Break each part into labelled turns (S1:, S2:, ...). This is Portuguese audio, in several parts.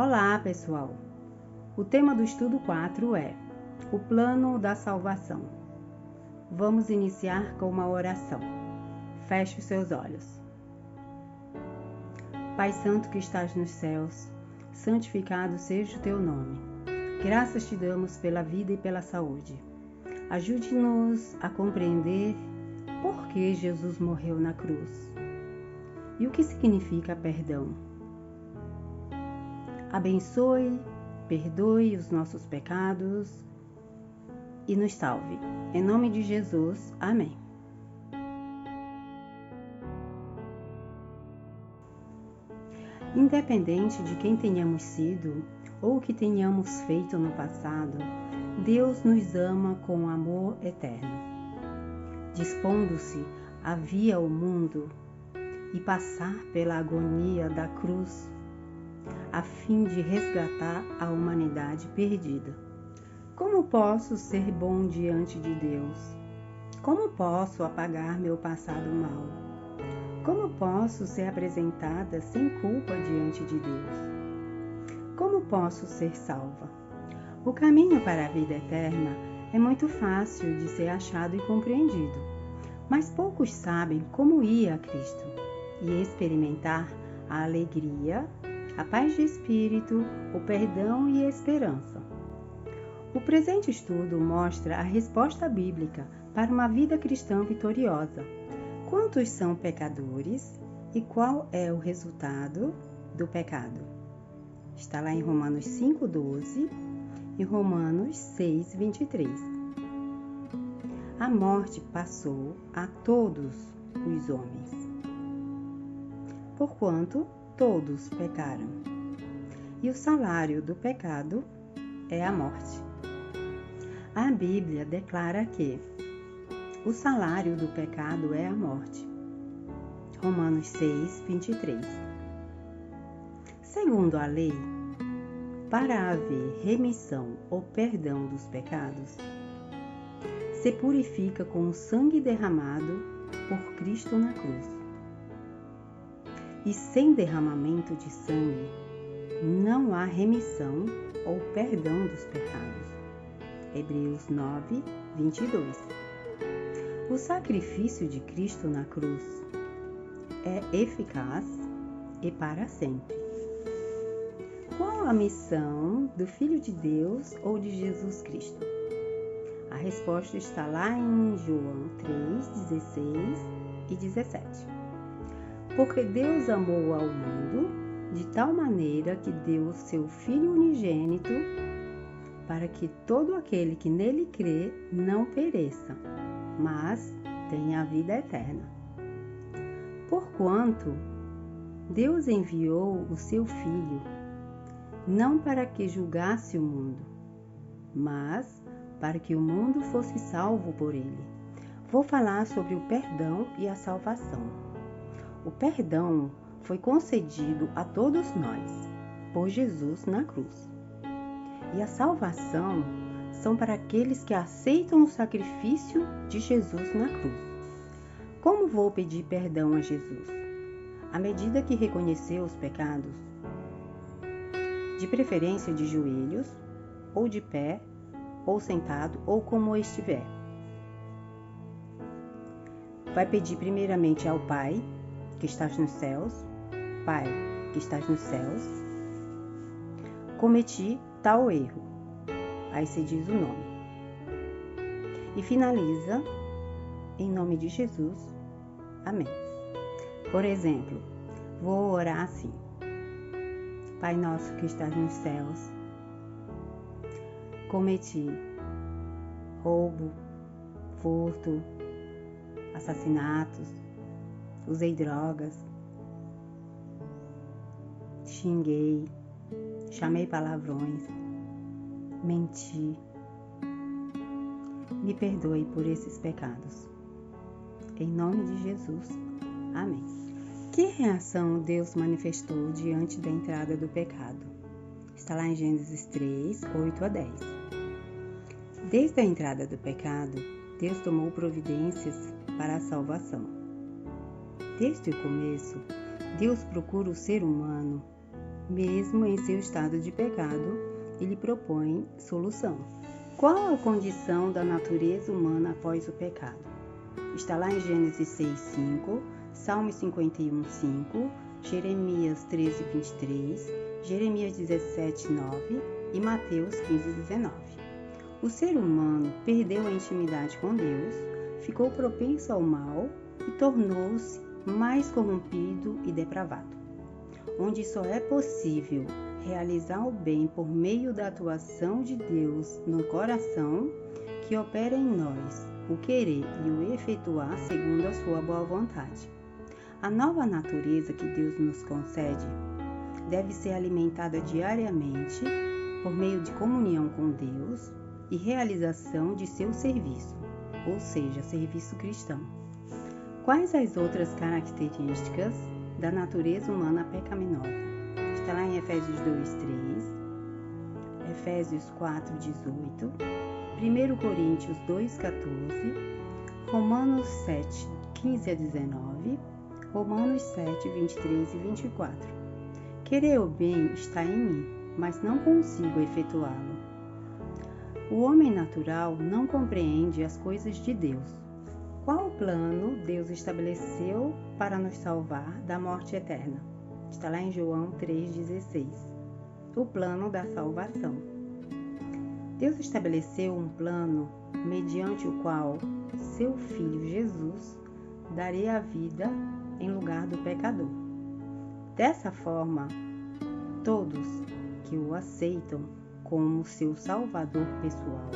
S1: Olá, pessoal! O tema do estudo 4 é o plano da salvação. Vamos iniciar com uma oração. Feche os seus olhos. Pai Santo que estás nos céus, santificado seja o teu nome. Graças te damos pela vida e pela saúde. Ajude-nos a compreender por que Jesus morreu na cruz e o que significa perdão. Abençoe, perdoe os nossos pecados e nos salve. Em nome de Jesus, amém. Independente de quem tenhamos sido ou o que tenhamos feito no passado, Deus nos ama com amor eterno, dispondo-se a vir ao mundo e passar pela agonia da cruz, a fim de resgatar a humanidade perdida. Como posso ser bom diante de Deus? Como posso apagar meu passado mal? Como posso ser apresentada sem culpa diante de Deus? Como posso ser salva? O caminho para a vida eterna é muito fácil de ser achado e compreendido, mas poucos sabem como ir a Cristo e experimentar a alegria, a paz de espírito, o perdão e a esperança. O presente estudo mostra a resposta bíblica para uma vida cristã vitoriosa. Quantos são pecadores e qual é o resultado do pecado? Está lá em Romanos 5:12 e Romanos 6:23. A morte passou a todos os homens, porquanto todos pecaram, e o salário do pecado é a morte. A Bíblia declara que o salário do pecado é a morte. Romanos 6:23. Segundo a lei, para haver remissão ou perdão dos pecados, se purifica com o sangue derramado por Cristo na cruz. E sem derramamento de sangue, não há remissão ou perdão dos pecados. Hebreus 9:22. O sacrifício de Cristo na cruz é eficaz e para sempre. Qual a missão do Filho de Deus ou de Jesus Cristo? A resposta está lá em João 3:16 e 17. Porque Deus amou ao mundo de tal maneira que deu o seu Filho unigênito, para que todo aquele que nele crê não pereça, mas tenha a vida eterna. Porquanto Deus enviou o seu Filho, não para que julgasse o mundo, mas para que o mundo fosse salvo por ele. Vou falar sobre o perdão e a salvação. O perdão foi concedido a todos nós, por Jesus na cruz. E a salvação são para aqueles que aceitam o sacrifício de Jesus na cruz. Como vou pedir perdão a Jesus? À medida que reconhecer os pecados, de preferência de joelhos, ou de pé, ou sentado, ou como estiver. Vai pedir primeiramente ao Pai, que estás nos céus. Pai, que estás nos céus, cometi tal erro. Aí se diz o nome. E finaliza, em nome de Jesus. Amém. Por exemplo, vou orar assim. Pai nosso que estás nos céus, cometi roubo, furto, assassinatos, usei drogas, xinguei, chamei palavrões, menti. Me perdoe por esses pecados. Em nome de Jesus. Amém. Que reação Deus manifestou diante da entrada do pecado? Está lá em Gênesis 3, 8 a 10. Desde a entrada do pecado, Deus tomou providências para a salvação. Desde o começo, Deus procura o ser humano mesmo em seu estado de pecado, e lhe propõe solução. Qual a condição da natureza humana após o pecado? Está lá em Gênesis 6:5, Salmos 51:5, Jeremias 13:23, Jeremias 17:9 e Mateus 15:19. O ser humano perdeu a intimidade com Deus, ficou propenso ao mal e tornou-se mais corrompido e depravado. Onde só é possível realizar o bem por meio da atuação de Deus no coração, que opera em nós o querer e o efetuar segundo a sua boa vontade. A nova natureza que Deus nos concede deve ser alimentada diariamente por meio de comunhão com Deus e realização de seu serviço, ou seja, serviço cristão. Quais as outras características da natureza humana pecaminosa? Está lá em Efésios 2:3, Efésios 4:18, 1 Coríntios 2:14, Romanos 7:15-19, Romanos 7:23 e 24. Querer o bem está em mim, mas não consigo efetuá-lo. O homem natural não compreende as coisas de Deus. Qual plano Deus estabeleceu para nos salvar da morte eterna? Está lá em João 3,16. O plano da salvação. Deus estabeleceu um plano mediante o qual seu Filho Jesus daria a vida em lugar do pecador. Dessa forma, todos que o aceitam como seu Salvador pessoal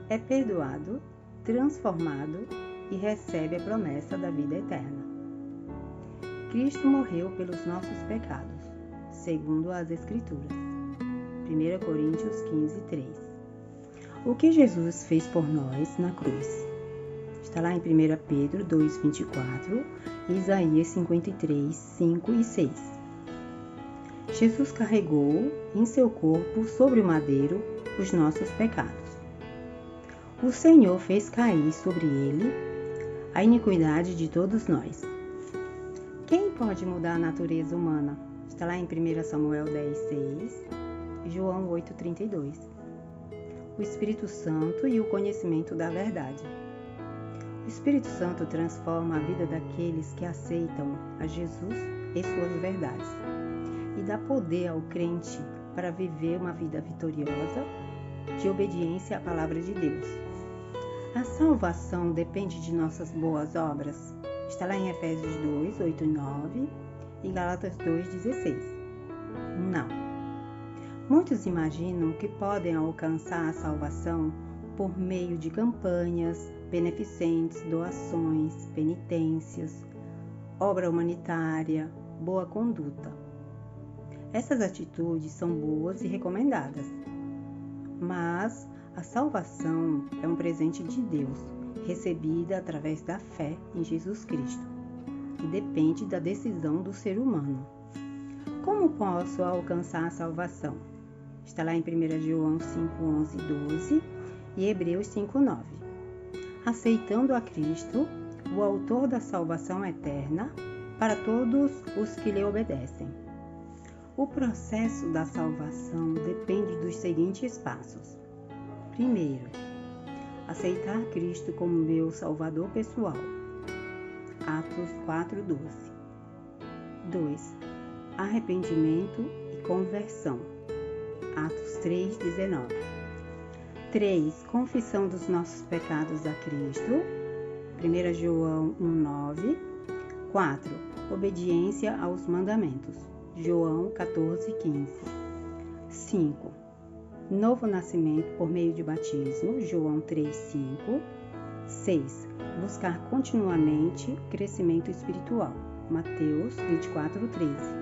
S1: é perdoado, transformado e recebe a promessa da vida eterna. Cristo morreu pelos nossos pecados, segundo as Escrituras. 1 Coríntios 15:3. O que Jesus fez por nós na cruz? Está lá em 1 Pedro 2:24 e Isaías 53:5 e 6. Jesus carregou em seu corpo sobre o madeiro os nossos pecados. O Senhor fez cair sobre ele a iniquidade de todos nós. Quem pode mudar a natureza humana? Está lá em 1 Samuel 10:6 e João 8:32. O Espírito Santo e o conhecimento da verdade. O Espírito Santo transforma a vida daqueles que aceitam a Jesus e suas verdades e dá poder ao crente para viver uma vida vitoriosa de obediência à palavra de Deus. A salvação depende de nossas boas obras. Está lá em Efésios 2:8 e 9 e Gálatas 2:16. Não. Muitos imaginam que podem alcançar a salvação por meio de campanhas, beneficentes, doações, penitências, obra humanitária, boa conduta. Essas atitudes são boas e recomendadas, mas a salvação é um presente de Deus, recebida através da fé em Jesus Cristo, e depende da decisão do ser humano. Como posso alcançar a salvação? Está lá em 1 João 5:11 e 12 e Hebreus 5:9. Aceitando a Cristo, o autor da salvação eterna, para todos os que lhe obedecem. O processo da salvação depende dos seguintes passos. Primeiro, aceitar Cristo como meu Salvador pessoal. Atos 4:12. 2. Arrependimento e conversão. Atos 3:19. 3. Confissão dos nossos pecados a Cristo. 1 João 1:9. 4. Obediência aos mandamentos. João 14:15. 5. Novo nascimento por meio de batismo. João 3:5. 6. Buscar continuamente crescimento espiritual. Mateus 24:13.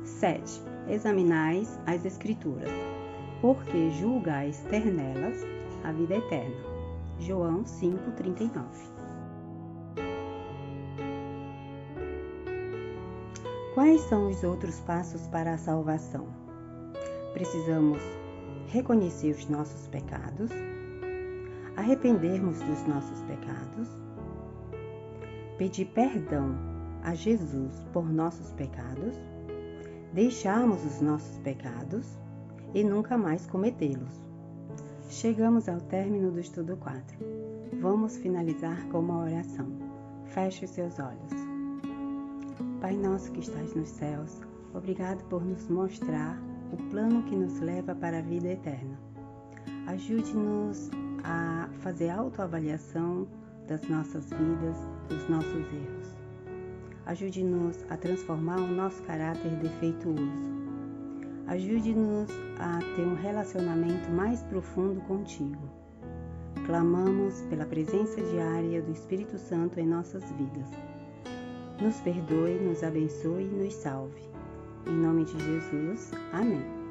S1: 7. Examinais as Escrituras, porque julgais ter nelas a vida eterna. João 5:39. Quais são os outros passos para a salvação? Precisamos reconhecer os nossos pecados, arrependermos dos nossos pecados, pedir perdão a Jesus por nossos pecados, deixarmos os nossos pecados e nunca mais cometê-los. Chegamos ao término do estudo 4. Vamos finalizar com uma oração. Feche os seus olhos. Pai nosso que estás nos céus, obrigado por nos mostrar o plano que nos leva para a vida eterna. Ajude-nos a fazer autoavaliação das nossas vidas, dos nossos erros. Ajude-nos a transformar o nosso caráter defeituoso. Ajude-nos a ter um relacionamento mais profundo contigo. Clamamos pela presença diária do Espírito Santo em nossas vidas. Nos perdoe, nos abençoe e nos salve. Em nome de Jesus, amém.